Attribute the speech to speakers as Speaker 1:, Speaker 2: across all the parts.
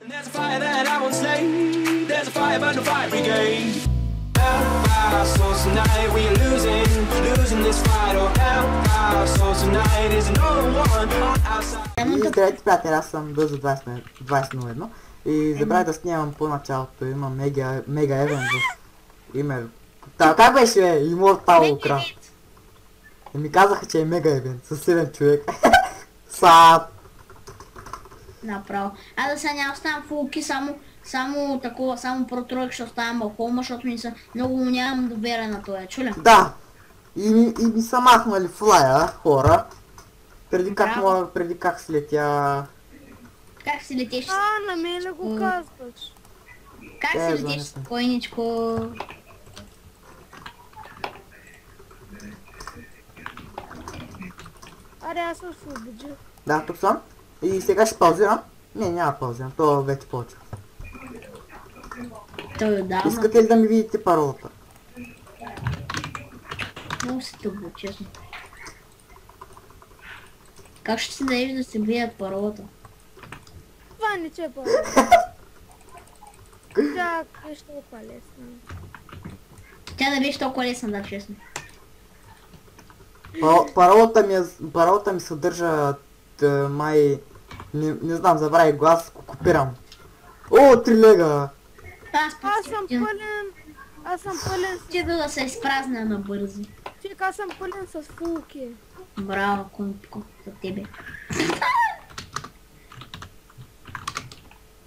Speaker 1: There's a fire that I won't slay. There's a fire but no fire brigade. Help our souls tonight. We are losing this fight. Oh, help our souls tonight. Is no one on our side.
Speaker 2: И здравейте, приятели, аз съм бързо 20.01 и забравя да снимам по началото. Има мега евент в име. Как беше Immortal Craft? И ми казаха, че е мега евент с 7 човек. Сад.
Speaker 3: Направо. А да сега няма оставам фулки, само такова, само про-тройк ще оставам в холма, защото много нямам доверие на това, чуля?
Speaker 2: Да. И ми са махнали флая, хора. Преди как слетя...
Speaker 3: Как си летиш?
Speaker 4: На мен ли го казваш?
Speaker 3: Как си летиш спокойничко?
Speaker 4: Аре, аз се освободих.
Speaker 2: Да, тук съм. И сега ще паузирам. Не, няма паузирам, то вече почва.
Speaker 3: Той отдавна.
Speaker 2: Искате ли да ми видите паролата?
Speaker 3: Много си тъпо, честно. Как ще си дадеш да се видят паролата?
Speaker 4: Това не че е по-лесно. Тя беше толкова лесна.
Speaker 3: Тя да беше толкова лесна, да, честно.
Speaker 2: Паролата ми съдържа май... Не знам, забравих го, аз го копирам. О, 3 лега!
Speaker 4: Аз съм пълен с...
Speaker 3: Стига да се изпразня набързо.
Speaker 4: Чек, аз съм пълен с фулки.
Speaker 3: Браво, Кумпко, за тебе.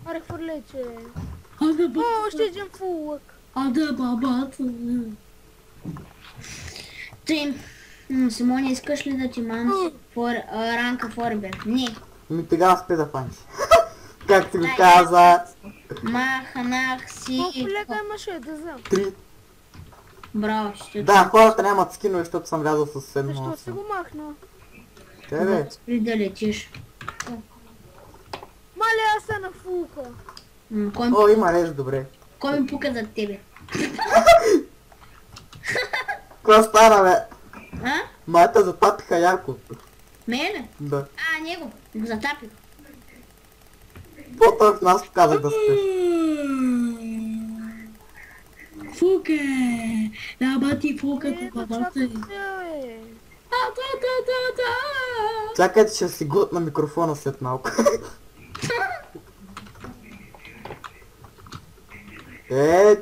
Speaker 4: Аре, хвърля, че...
Speaker 3: Ада,
Speaker 4: О, още един фулък.
Speaker 3: Ада, бабата. Ти, Симоне, искаш ли да ти мам ранка форбе? Не.
Speaker 2: Ми тогава спе да фаниш. Как ти го каза?
Speaker 3: Махнах си...
Speaker 4: Колко лега имаше да знам?
Speaker 2: 3.
Speaker 3: Браво, ще...
Speaker 2: Да, хората нямат скинове, защото съм влязъл с 7.
Speaker 4: Защо си го махна?
Speaker 2: Тебе?
Speaker 3: Спри да летиш.
Speaker 4: Мале, аз съм на фулка.
Speaker 2: О, има реж, добре.
Speaker 3: Кой ми пука за тебе?
Speaker 2: Какво стана, бе?
Speaker 3: А?
Speaker 2: Майта затапиха яко.
Speaker 3: Мене?
Speaker 2: Да.
Speaker 3: Него. Го затапих.
Speaker 2: По-точно аз казах да спеш.
Speaker 3: Фуке! Да, бати фука, бабата.
Speaker 2: Чакайте, ще си глътна микрофона след малко.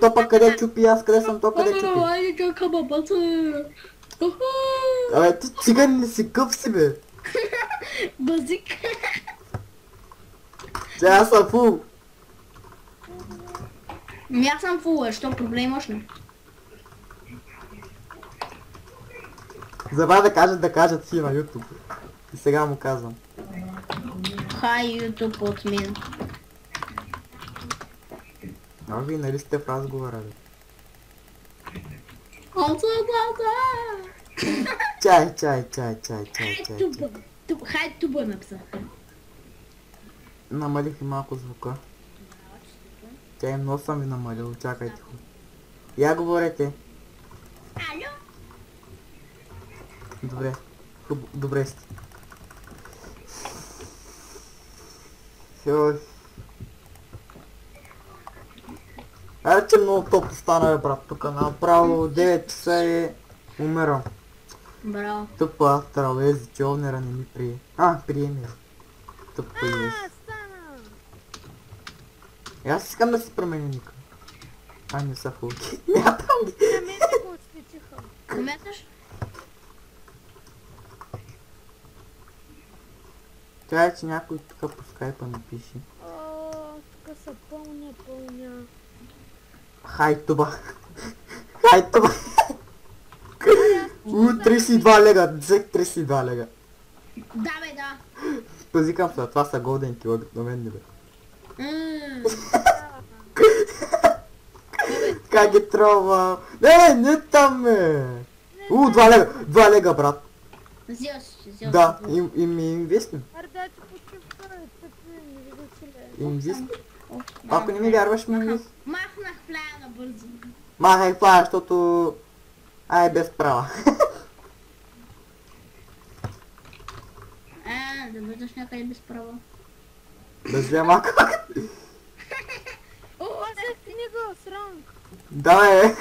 Speaker 2: То пък къде чупи, аз къде съм, то къде чупи.
Speaker 3: Айде, кака бабата.
Speaker 2: Абе, ти циган не си къв си, бе.
Speaker 3: Базик.
Speaker 2: Че аз съм фул.
Speaker 3: Аз съм фул, що проблем още?
Speaker 2: Забравя да кажат си на YouTube. И сега му казвам.
Speaker 3: Хай, YouTube от мен.
Speaker 2: А вие нали сте в разговора, бе? Чай.
Speaker 3: Хай, туба написах.
Speaker 2: Намалих и малко звука. Чай, много съм ви намалил, чакайте хубаво. Я говорете.
Speaker 3: Алло?
Speaker 2: Добре. Добре сте. Аре, че много топло стана, бе, брат, тук направо 9 часа и умирам.
Speaker 3: Браво.
Speaker 2: Тъпа тралези, че овнера не ми прие. Приеми. Тъпа ез.
Speaker 4: Стана!
Speaker 2: И аз искам да си променя ника. Не са фулки. Мятам ги.
Speaker 4: На мен не го отсветиха.
Speaker 3: Умяташ?
Speaker 2: Тя че някой тук по скайпа ми пише.
Speaker 4: Тук са пълня.
Speaker 2: Хай туба. 32 лега, взех 32 лега.
Speaker 3: Да, бе, да.
Speaker 2: Пазикам се, това са голденки, обикновени, бе. Как ги трова? Не там, бе. 2 лега, брат.
Speaker 3: Взел си.
Speaker 2: Да, им инвестим.
Speaker 4: Аре, дай ти почивка, тъпи, не видя, че ли.
Speaker 2: Инвестим. Ако не ми вярваш, ми инвестим.
Speaker 3: Махнах флая набързо.
Speaker 2: Махай флая, защото... без права.
Speaker 3: Да бъдеш някъде без права.
Speaker 2: Да живея малко. Давай,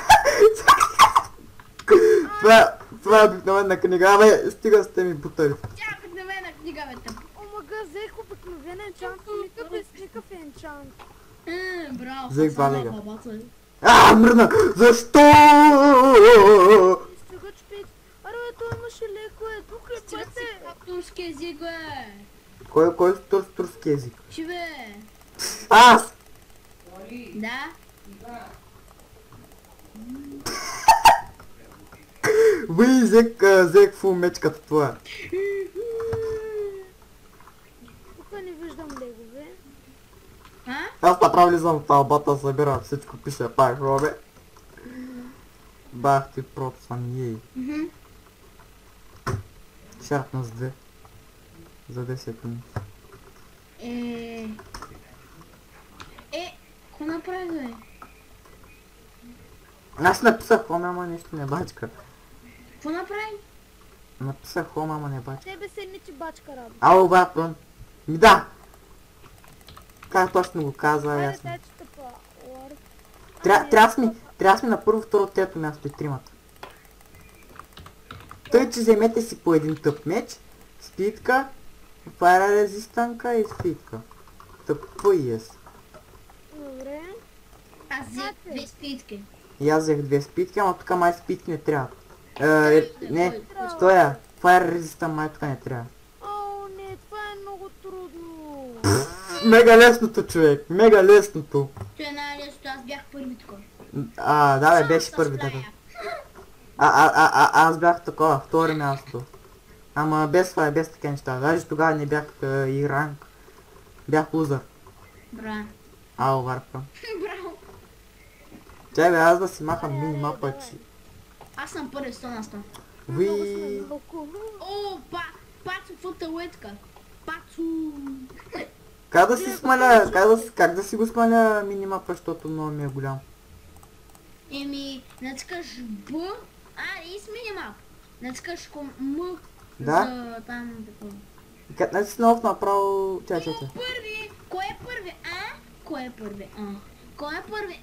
Speaker 2: това е обикновена книга. Абе, стига сте ми бутали.
Speaker 3: Тя обикновена книга, бе, тъп.
Speaker 4: Омага, взех обикновен енчант, никакъв енчант.
Speaker 3: Браво.
Speaker 2: Взех
Speaker 3: това
Speaker 2: два
Speaker 3: са
Speaker 2: лега.
Speaker 3: бабата.
Speaker 2: Мръдна! Защо?
Speaker 4: Стига чпит. Аре, той имаше леко тук е пъте.
Speaker 3: Турски език, бе.
Speaker 2: Кой е турски език?
Speaker 3: Чи, бе.
Speaker 2: Аз!
Speaker 3: Да.
Speaker 2: Взех фул меч като това.
Speaker 4: Тук не виждам легове.
Speaker 3: А?
Speaker 2: Аз направо влизам в талбата, събирам всичко, пише пак, робе. Бах ти процан, ей. Шарпна с 2. За 10 минути.
Speaker 3: Ко направи, бе?
Speaker 2: Аз написах хоме, ама нещо не бачка.
Speaker 3: Какво направи?
Speaker 2: Написах хоме, ама не бачка.
Speaker 4: Тебе седни ти бачка работа.
Speaker 2: Ало, бапън. Ми да! Как точно го каза,
Speaker 4: Айде,
Speaker 2: ясно.
Speaker 4: дай, че тъпа. Лор.
Speaker 2: Трябва сме на първо, второ, трето място и тримата. Тъй, че вземете си по един тъп меч, спитка, файра резистанка и спитка. Тъпо и ес.
Speaker 4: Добре.
Speaker 3: Аз взех 2 спитки.
Speaker 2: И аз взех 2 спитки, ама тук май спитки не трябва. Не, стоя. Файр резистан май тук не трябва.
Speaker 4: О, не, това е много трудно.
Speaker 2: Мега лесното, човек, мега лесното.
Speaker 3: Той е най-лесното, аз бях първи такова.
Speaker 2: Да бе, беше първи така. Аз бях такова, втори място. Ама без това, без такива неща. Даже тогава не бях и ранг. Бях лузър.
Speaker 3: Бра.
Speaker 2: Ало, варка.
Speaker 3: Браво.
Speaker 2: Чай бе, аз да си махам мини-мапа, че...
Speaker 3: Аз съм първи 100 на 100.
Speaker 4: Много
Speaker 2: Уи.
Speaker 4: сме малко.
Speaker 3: О, Пацо футалетка. Пацо.
Speaker 2: Как да си смаля, как да си го смаля мини-мапа, защото много ми е голям.
Speaker 3: Натискаш Б, и смени малко. Натискаш М,
Speaker 2: Да?
Speaker 3: за там такова.
Speaker 2: Как не си нов направо... Чай.
Speaker 3: Първи, кой е първи? Кой е първи? Кой е първи?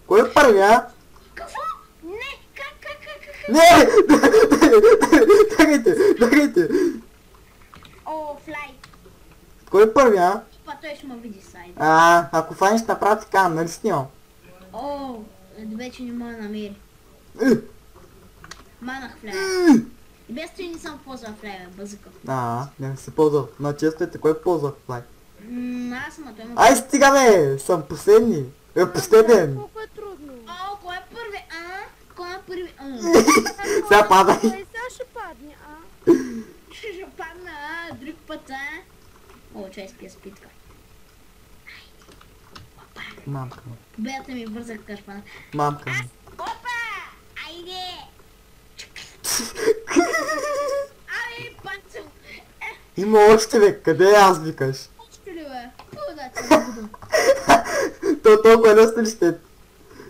Speaker 2: Кой е първи, а?
Speaker 3: Какво? Не, как?
Speaker 2: Не! Дагайте!
Speaker 3: О, флай.
Speaker 2: Кой е първи, а?
Speaker 3: Той ще ме види сайд.
Speaker 2: Ако фаниш направо така, нали снимам?
Speaker 3: О, вече не мога да намери. Манах флая. И без това не съм ползвал флая, бъзъка.
Speaker 2: Не си ползвал. Но често е кой ползва флай?
Speaker 3: Аз съм, а той ме...
Speaker 2: Ай, стига бе! Съм последни! Последен!
Speaker 4: Колко е трудно.
Speaker 3: О, кой е първи? Кой е първи?
Speaker 2: Сега падай!
Speaker 4: Ай, сега ще падне,
Speaker 3: Ще падна, друг път, О, чай спия спитка.
Speaker 2: Мамка ми.
Speaker 3: Беята ми бърза кърпана.
Speaker 2: Мамка ми.
Speaker 3: Опа! Айде! Абе, Пацо!
Speaker 2: Има още бе, къде е аз викаш?
Speaker 3: Още ли бе? Пълда се не буду.
Speaker 2: То толкова лесно ли ще?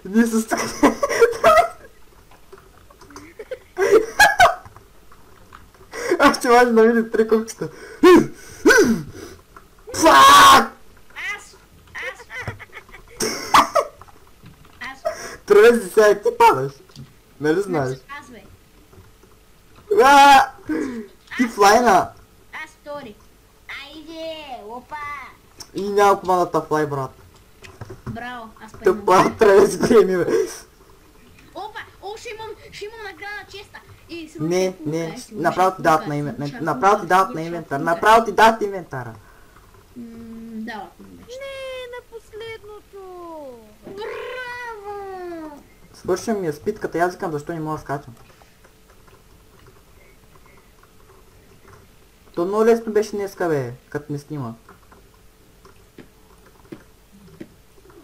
Speaker 2: Ние с тук. Аз ще може да видим 3 купчета. Фак!
Speaker 3: Аз!
Speaker 2: Тръзи сега и ти падаш. Нали знаеш?
Speaker 3: Аз бе.
Speaker 2: Ти флайна!
Speaker 3: Аз втори. Айде! Опа!
Speaker 2: И няма командата флай, брат.
Speaker 3: Браво, аз поемам.
Speaker 2: Тъпа, трябва да си приеми, бе.
Speaker 3: Опа! О, ще имам награда честа. И се
Speaker 2: Не, направо ти дадат на инвентар. Направо ти дадат инвентара.
Speaker 3: Дават ми нещо.
Speaker 4: Не, на последното.
Speaker 3: Браво!
Speaker 2: Свършим ми спитката, аз викам защо не мога да скачам. То много лесно беше днеска, бе, като не снима.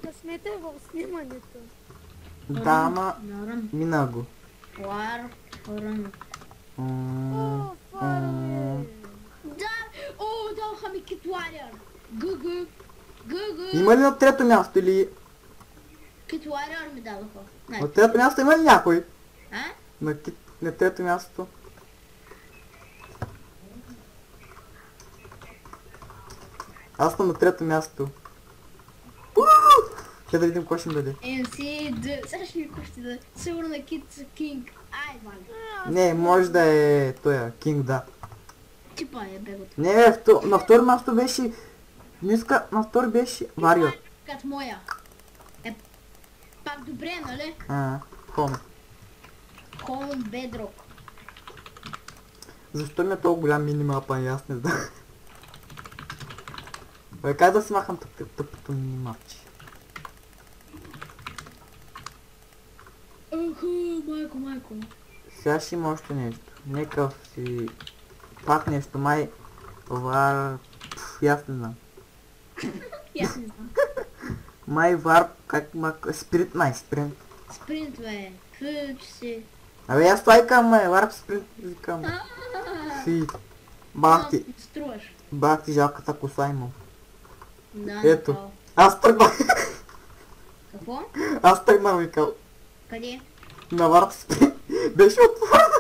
Speaker 4: Късмет е в снимането.
Speaker 2: Да, ама
Speaker 3: Нарън.
Speaker 2: мина го.
Speaker 3: Рън.
Speaker 4: О, фарове.
Speaker 3: Да! О, даха ми Китваряр. Гъгъ.
Speaker 2: Има ли на трето място или...
Speaker 3: Китваряр ми дадоха.
Speaker 2: На трето място има ли някой?
Speaker 3: А?
Speaker 2: На трето място. Аз съм на трето място. Я да видим кой ще ми даде.
Speaker 3: NC, сега ще ми кощи да... Сигурно на Kids King. Ай, вали.
Speaker 2: Не, може да е той Кинг, да.
Speaker 3: Типа е бегот.
Speaker 2: Не, бе, на втори място беше... Миска, на втори беше Варио.
Speaker 3: Като моя. Е, пак добре, нали?
Speaker 2: Хом.
Speaker 3: Home Bedrock.
Speaker 2: Защо ми е толкова голям минимапа, аз не знам. Бе, как да си махам тъпото минимапче?
Speaker 3: Майко.
Speaker 2: Сега ще има още нещо. Нека си... Пак нещо, май... Вар... Аз не знам.
Speaker 3: И аз не знам.
Speaker 2: Май вар... Как спринт, спринт.
Speaker 3: Спринт, бе. Фу, че си.
Speaker 2: Абе, аз това викам, варп спринт, викам. Фи. Бах ти.
Speaker 3: Струваш.
Speaker 2: Бах ти жалката коса имам.
Speaker 3: Да,
Speaker 2: Ето.
Speaker 3: направо.
Speaker 2: Аз тръгвам.
Speaker 3: Какво?
Speaker 2: Аз тръгвам, викал.
Speaker 3: Къде?
Speaker 2: На варп спринт. Беше отворено.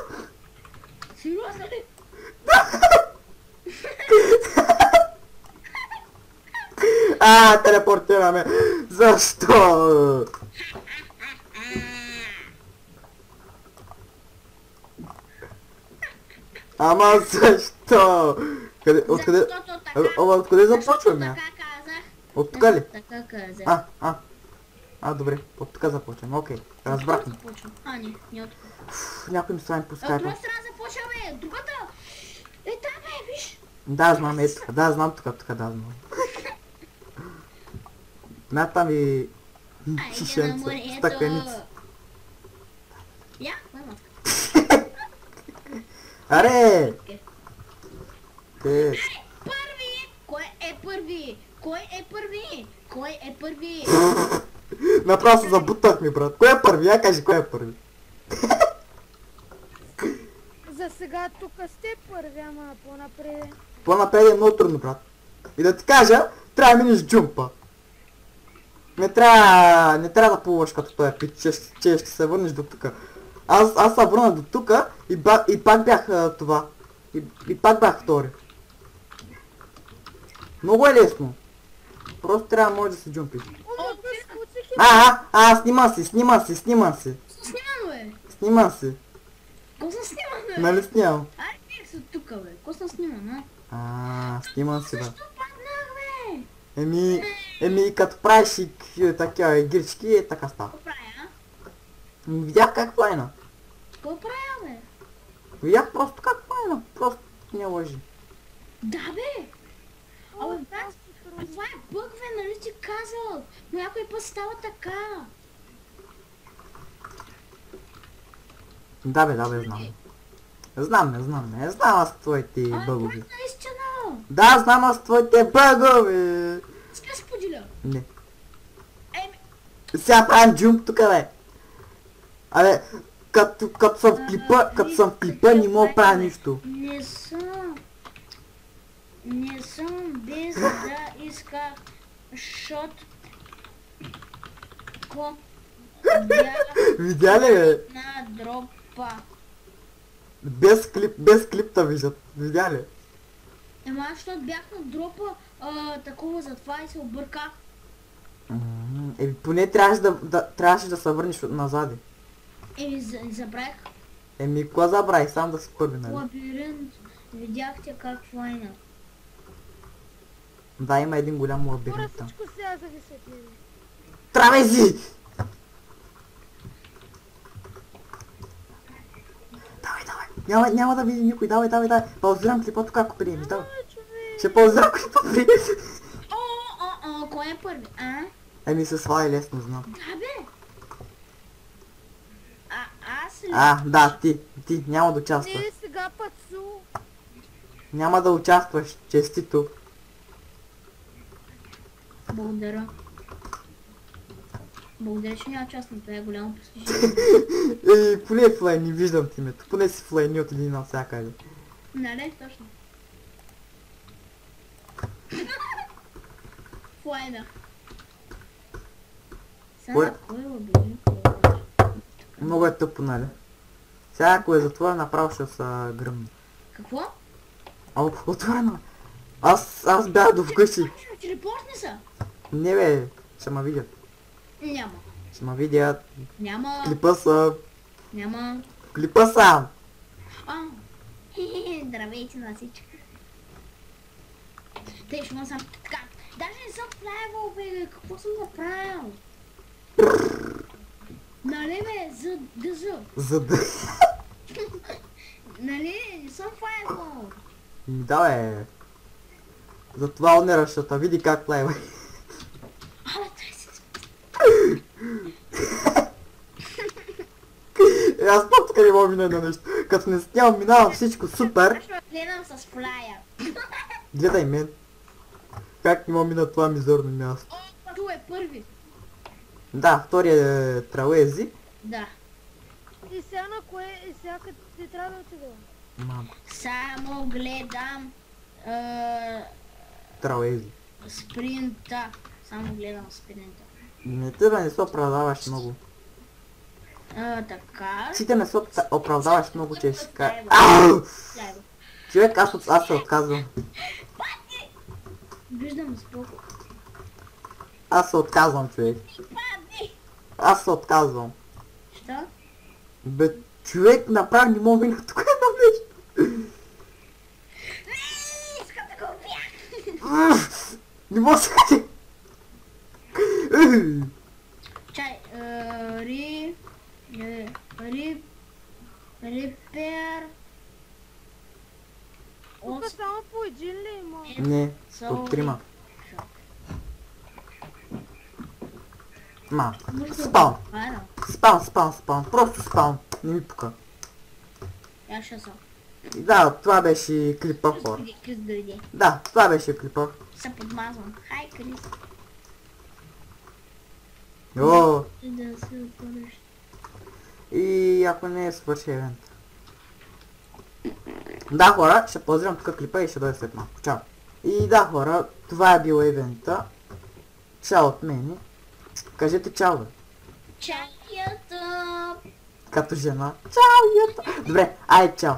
Speaker 3: Сериозно ли?
Speaker 2: Телепортираме. Защо? Ама защо? Откъде? Откъде започваме?
Speaker 3: Така казах.
Speaker 2: От тук ли?
Speaker 3: Така казах.
Speaker 2: Добре. От тук започваме. Окей. Разбрахме.
Speaker 3: Не от тук.
Speaker 2: Някой ми слайм по
Speaker 3: От
Speaker 2: скайпа.
Speaker 3: друга страна започваме. Другата. Е, там е, виж.
Speaker 2: Да, знам, ето. Да, знам тук, да, знам. Мятам и...
Speaker 3: Айде на
Speaker 2: Шишенца,
Speaker 3: морето.
Speaker 2: стъканица.
Speaker 3: Я, кой маска?
Speaker 2: Аре! Те...
Speaker 3: Първи! Кой е първи? Кой е първи? Кой е първи?
Speaker 2: Направо се забутах ми, брат. Кой е първи? Я кажи, кой е първи?
Speaker 4: За сега тук сте първи, ама по-напред.
Speaker 2: По-напред е много трудно, брат. И да ти кажа, трябва да минеш джумпа. Не трябва да плуваш като той пич, че ще се върнеш до тука. Аз се върна до тука и пак бях това. И пак бях втори. Много е лесно. Просто трябва може да се джумпиш. Снимам си.
Speaker 3: Снимано е.
Speaker 2: Снимам си.
Speaker 3: Ко съм снимано е?
Speaker 2: Нали снимам?
Speaker 3: Ай, бех се тука, бе. Ко съм снимано,
Speaker 2: Снимам си, бе.
Speaker 3: Защо паднах, бе?
Speaker 2: Еми, като правиш и такива игрички, е така става.
Speaker 3: Какво правя, а?
Speaker 2: Видях как плайна.
Speaker 3: Какво правя, бе?
Speaker 2: Видях просто как плайна. Просто не лъжи.
Speaker 3: Да, бе. Абе, брат, това е бъг, бе, нали ти казал? Но някой път става така.
Speaker 2: Да, бе, знам. Знам аз твоите бъгове.
Speaker 3: Това е наистина.
Speaker 2: Да, знам аз твоите бъгове.
Speaker 3: Иска да се поделя.
Speaker 2: Не.
Speaker 3: Еми,
Speaker 2: Сега правим джумп тук, бе. Абе, като съм в клипа, не мога да правя нищо.
Speaker 3: Не съм без да исках, шот. Ко бях
Speaker 2: Видя ли, бе?
Speaker 3: на дропа.
Speaker 2: Без клип да виждат. Видя ли?
Speaker 3: Ема, защото бях на дропа, такова затова и се обърках.
Speaker 2: Поне трябваше да се върнеш назади.
Speaker 3: Забравих.
Speaker 2: Кога забравих? Сам да си първи, нали?
Speaker 3: Лабиринт. Видяхте как файна.
Speaker 2: Да, има един голям
Speaker 4: Хора,
Speaker 2: лабиринт там.
Speaker 4: всичко сега зависетли.
Speaker 2: Травези! Давай! Няма да види никой, давай! Паузирам клипа тук, ако приемеш, давай. Ще паузирам клипа, приемеш.
Speaker 3: Кой е първи,
Speaker 2: Се сваля лесно, знам.
Speaker 3: Да, бе. Аз ли?
Speaker 2: Да, ти, няма да участваш.
Speaker 4: Не, сега пъцу.
Speaker 2: Няма да участваш, честито.
Speaker 3: Благодаря. Благодаря, че няма участвам, това е голямо постижение.
Speaker 2: Поне е флей, не виждам ти името. Поне си флей, ни от един навсякъде.
Speaker 3: Нали, точно. Флайна. Сега кой е лабиринт?
Speaker 2: Много е тъпо, нали? Сега ако е затворен, направо ще се гръмне.
Speaker 3: Какво?
Speaker 2: Отворено! Аз бях до вкъщи.
Speaker 3: Телепортни са.
Speaker 2: Не, бе, ще ме видят.
Speaker 3: Няма.
Speaker 2: Ще ме видят.
Speaker 3: Няма.
Speaker 2: Клипа са.
Speaker 3: Няма.
Speaker 2: Клипа са.
Speaker 3: А, здравейте на всички. Те ще му съм така. Даже не съм правил, бе, какво съм направил? Нали бе, дъзъ.
Speaker 2: За да...
Speaker 3: Нали, не съм правил.
Speaker 2: Да бе. Затова онера ще те види как плева.
Speaker 3: Абе, той си...
Speaker 2: Аз пак така не мога мина на нещо. Като не снявам, минавам всичко супер.
Speaker 3: Аз ще гледам с флая.
Speaker 2: Гледай мен. Как не мога мина това мизорно място.
Speaker 3: О, ту е първи.
Speaker 2: Да, втория е Трауези.
Speaker 3: Да.
Speaker 4: И сега на кое? И сега като ти трябва да отида?
Speaker 2: Мама.
Speaker 3: Само гледам
Speaker 2: Трауези.
Speaker 3: спринта. Само гледам спринта.
Speaker 2: Не те да не се оправдаваш много.
Speaker 3: Така.
Speaker 2: Ти да не се оправдаваш много, че ще кажа.
Speaker 3: Дай го.
Speaker 2: Човек, аз се отказвам.
Speaker 3: Виждам сбоку.
Speaker 2: Аз се отказвам, човек.
Speaker 3: Падни!
Speaker 2: Аз се отказвам.
Speaker 3: Що?
Speaker 2: Бе, човек, направи не мога мина тук едно нещо.
Speaker 3: Не, искам да го убия!
Speaker 2: Не мога да се...
Speaker 3: Чай, репер...
Speaker 4: Тук само по един ли има?
Speaker 2: Не, от трима. Ма, спаун. Спаун. Просто спаун. Не ми пука.
Speaker 3: Я ще съм.
Speaker 2: Да, това беше клипа, хора.
Speaker 3: Крис дойде.
Speaker 2: Да, това беше клипа.
Speaker 3: Се подмазвам. Хай, Крис.
Speaker 2: О,
Speaker 3: Да се отвориш.
Speaker 2: и ако не е свърши евент. Да, хора, ще поздравям тук клипа и ще дойде след малко. Чао. И да, хора, това е бил евента. Чао от мене. Кажете чао, бе.
Speaker 3: Чао, YouTube!
Speaker 2: Като жена. Чао, Юта. Добре, ай, чао.